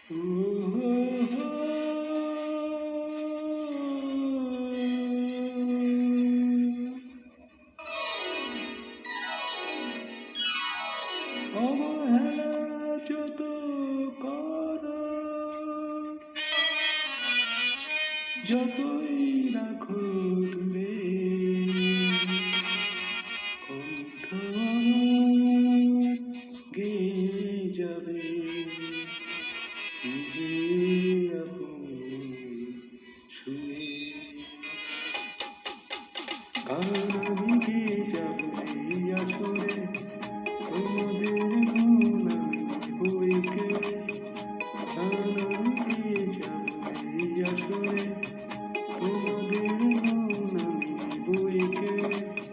অবহেলা যত কর, যতই রাখো দূরে, কণ্ঠ আমার গেয়ে যাবে নিজের আপন সুরে। গান আমি গেয়ে যাব এই আসরে, তোমাদের মন আমি বইকে। গান আমি গেয়ে যাব এই আসরে, তোমাদের মন আমি বইকে।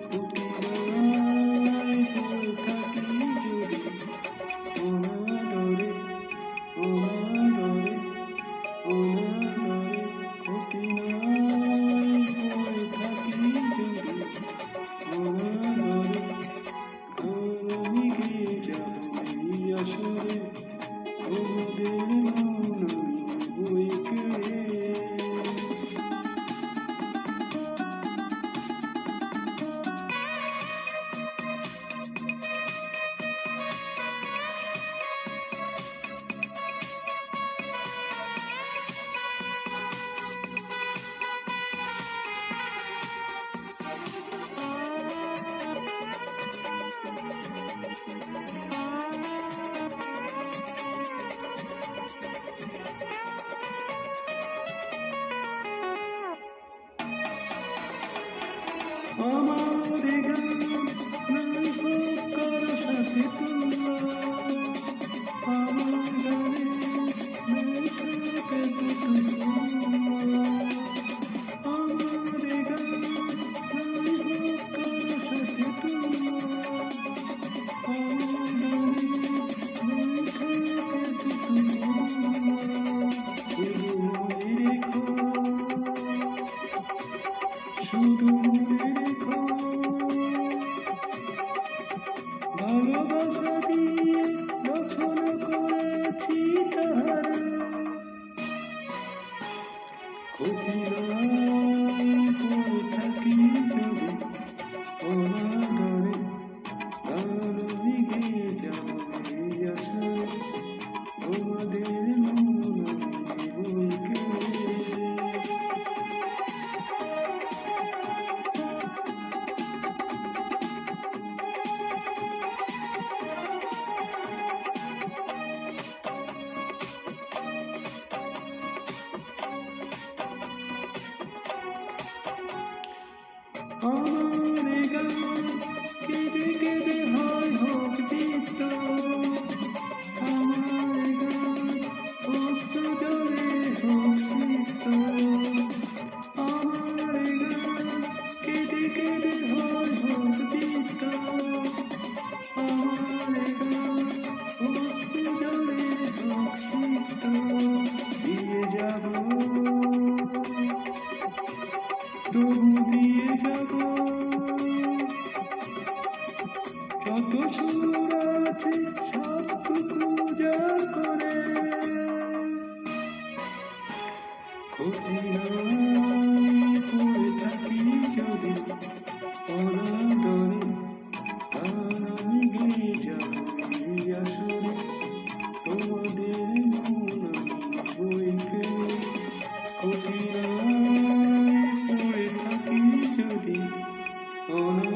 প্রতিরায় পড়ে থাকি যদি অনাদরে, অনাদরে, অনাদরে। প্রতিরায় পড়ে থাকি যদি অনাদরে। গান আমি গেয়ে যাব এই আসরে, তোমাদের মন আমি বইকে। আমার গান নাই হোক কারো সাথে তুলনা, আমার গানে নাই থাকে দুটো। আমার গান নাই হোক কারো সাথে তুলনা, আমার গানে নাই থাকে দুটো। শুধু মনে রেখো, শুধু মনে রেখো, ভালোবাসা দিয়ে রচনা করেছি তাহার। ক্ষতি নাই পড়ে থাকি যদি অনাদরে। গান আমি গেয়ে যাব এই আসরে, তোমাদের মন আমি বইকে। আমার গান কেঁদে কেঁদে হয় হোক চিত্ত, আমার গান অশ্রু জলে হোক সিক্ত। আমার গান কেঁদে কেঁদে হয় হোক চিত্ত, আমার গান অশ্রু জলে হোক সিক্ত। দিয়ে যাব তবু দিয়ে যাব যত সুর আছে সবটুকু উজাড় করে। ক্ষতি নাই পড়ে থাকি যদি অনাদরে। গান আমি গেয়ে যাব এই আসরে, তোমাদের মন আমি বইকে। ক্ষতি নাই পড়ে থাকি যদি অনাদরে।